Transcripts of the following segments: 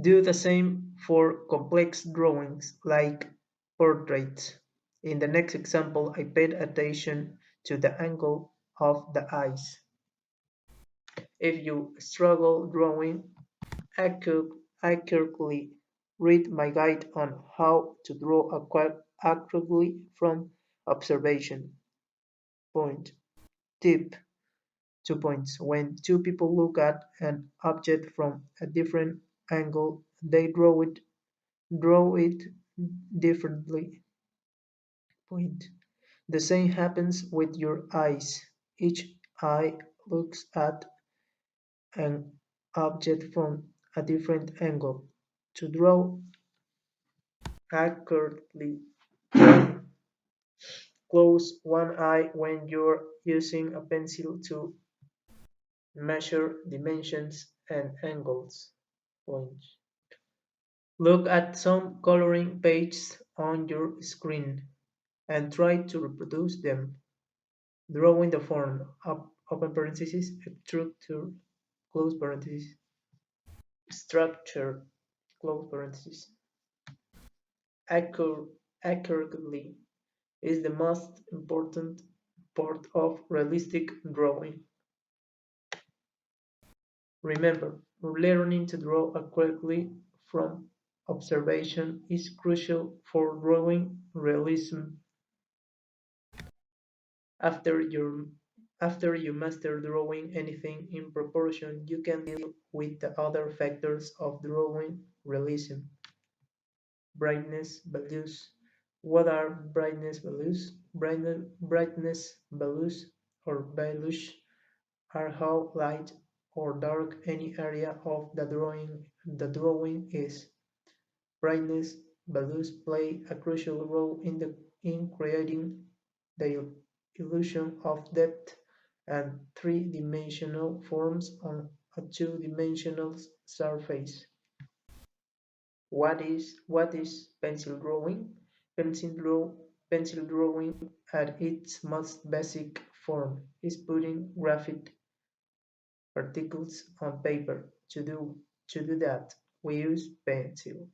Do the same for complex drawings like portraits. In the next example, I paid attention to the angle of the eyes. If you struggle drawing accurately, read my guide on how to draw accurately from observation. Point. Tip. 2 points. When two people look at an object from a different angle, they draw it differently. Point. The same happens with your eyes. Each eye looks at an object from a different angle. To draw accurately, close one eye when you're using a pencil to measure dimensions and angles. Point. Look at some coloring pages on your screen and try to reproduce them. Drawing the form, open parentheses, structure, close parentheses, structure, close parentheses, accur- accurately is the most important part of realistic drawing. Remember, learning to draw accurately from observation is crucial for drawing realism. After you after you master drawing anything in proportion, you can deal with the other factors of drawing realism. Brightness values. What are brightness values? Brightness values or values are how light or dark any area of the drawing is. Brightness values play a crucial role in creating the illusion of depth and three-dimensional forms on a two-dimensional surface. What is pencil drawing? Pencil drawing at its most basic form is putting graphite particles on paper. To do that, we use pencils.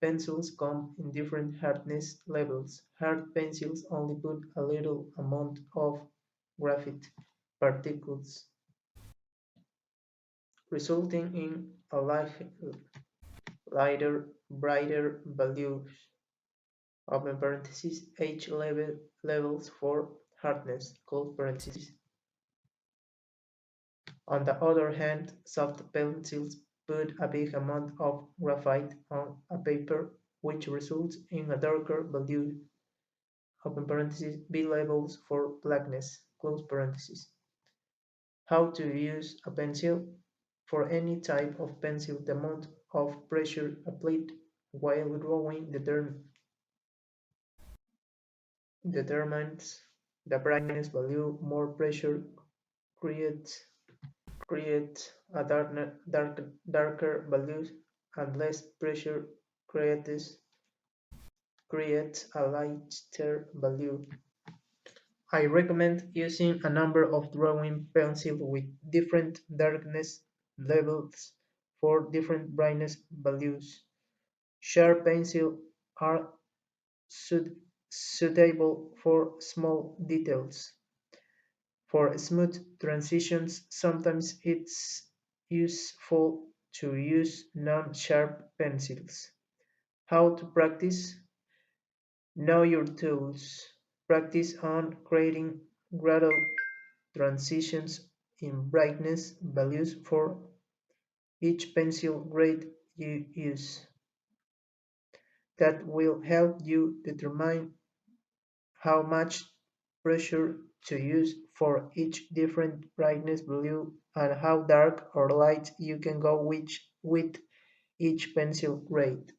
Pencils come in different hardness levels. Hard pencils only put a little amount of graphite particles, resulting in a lighter, brighter values. Open parentheses, levels for hardness, close parentheses. On the other hand, soft pencils put a big amount of graphite on a paper, which results in a darker value. Open parentheses, B levels for blackness, close parentheses. How to use a pencil? For any type of pencil, the amount of pressure applied while drawing determines the brightness value. More pressure creates a darker value, and less pressure creates a lighter value. I recommend using a number of drawing pencils with different darkness levels for different brightness values. Sharp pencils are suitable for small details. For smooth transitions, sometimes it's useful to use non-sharp pencils. How to practice? Know your tools. Practice on creating gradual transitions in brightness values for each pencil grade you use. That will help you determine how much pressure to use for each different brightness value and how dark or light you can go with each pencil grade.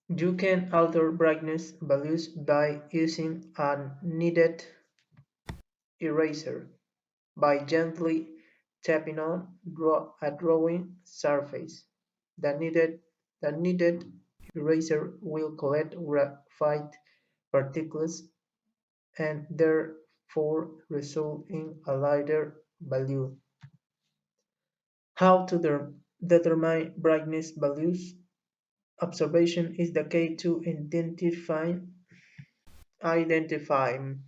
You can alter brightness values by using a kneaded eraser. By gently tapping on a drawing surface, the kneaded eraser will collect graphite particles and therefore result in a lighter value. How to determine brightness values. Observation is the key to identifying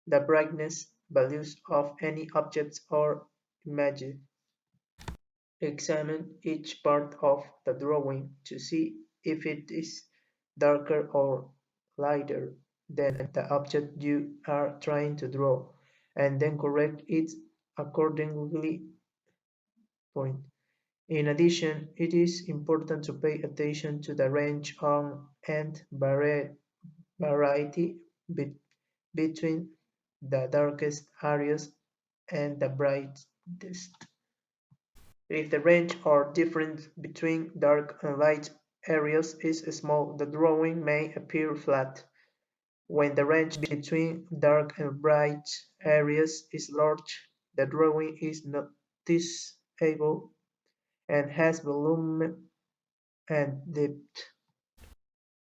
the brightness values of any objects or image. Examine each part of the drawing to see if it is darker or lighter than the object you are trying to draw, and then correct it accordingly. Point. In addition, it is important to pay attention to the range on and variety be- between the darkest areas and the brightest. If the range or difference between dark and light areas is small, the drawing may appear flat. When the range between dark and bright areas is large, the drawing is noticeable and has volume and depth.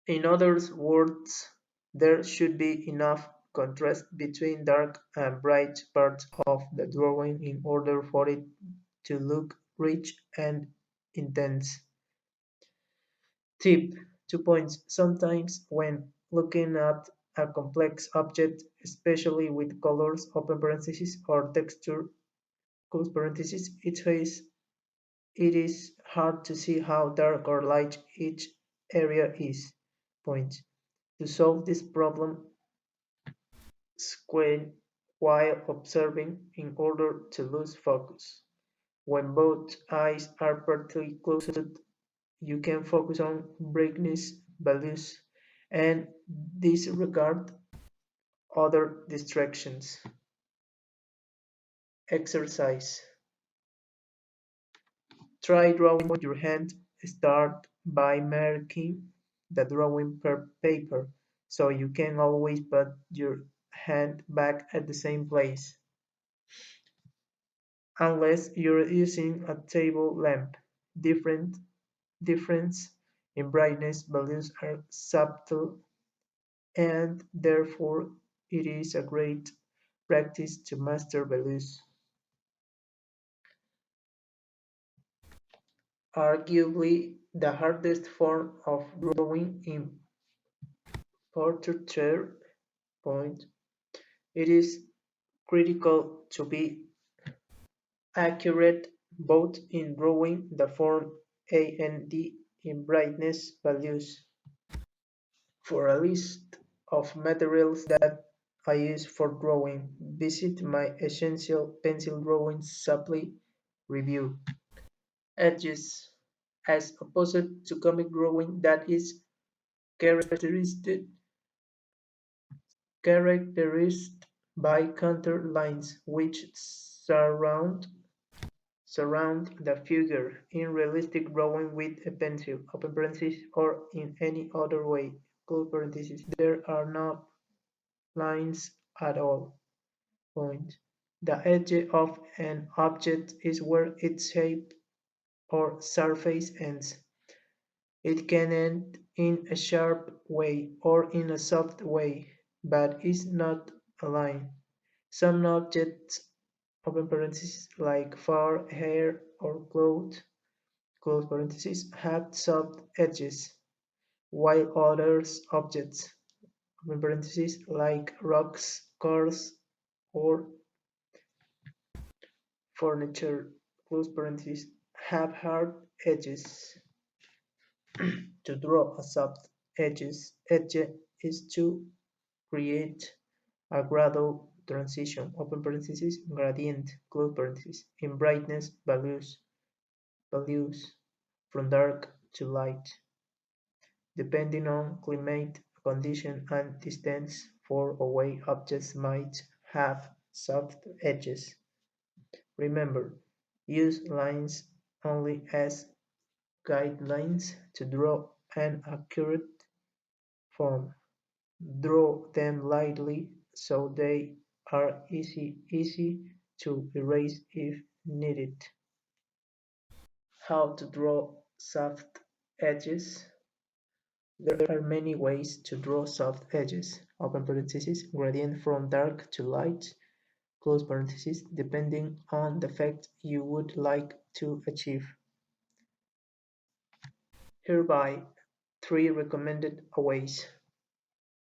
In other words, there should be enough contrast between dark and bright parts of the drawing in order for it to look rich and intense. Tip: 2 points. Sometimes when looking at a complex object, especially with colors (open parenthesis) or texture (close parenthesis), it is hard to see how dark or light each area is. Point. To solve this problem, squint while observing in order to lose focus. When both eyes are partly closed, you can focus on brightness values and disregard other distractions. Exercise. Try drawing with your hand. Start by marking the drawing paper so you can always put your hand back at the same place. Unless you're using a table lamp, different difference in brightness values are subtle, and therefore it is a great practice to master values. Arguably the hardest form of drawing in portraiture. Point. It is critical to be accurate both in drawing the form and in brightness values. For a list of materials that I use for drawing, visit my Essential Pencil Drawing Supply review. Edges. As opposed to comic drawing that is characterized characterized by contour lines which surround the figure. In realistic drawing with a pencil (open parenthesis) or in any other way (close parenthesis), there are no lines at all. Point. The edge of an object is where its shape or surface ends. It can end in a sharp way or in a soft way, but is not a line. Some objects (open parenthesis) like fur, hair, or cloth (close parenthesis) have soft edges, while other objects (open parenthesis) like rocks, cars, or furniture (close parenthesis) have hard edges. To draw a soft edge is to create a gradual transition (open parenthesis) gradient (close parenthesis) in brightness values from dark to light, depending on climate condition and distance. Far away objects might have soft edges. Remember, use lines only as guidelines to draw an accurate form. Draw them lightly so they are easy to erase if needed. How to draw soft edges. There are many ways to draw soft edges (open parenthesis) gradient from dark to light close parenthesis, depending on the effect you would like to achieve. Hereby, three recommended ways.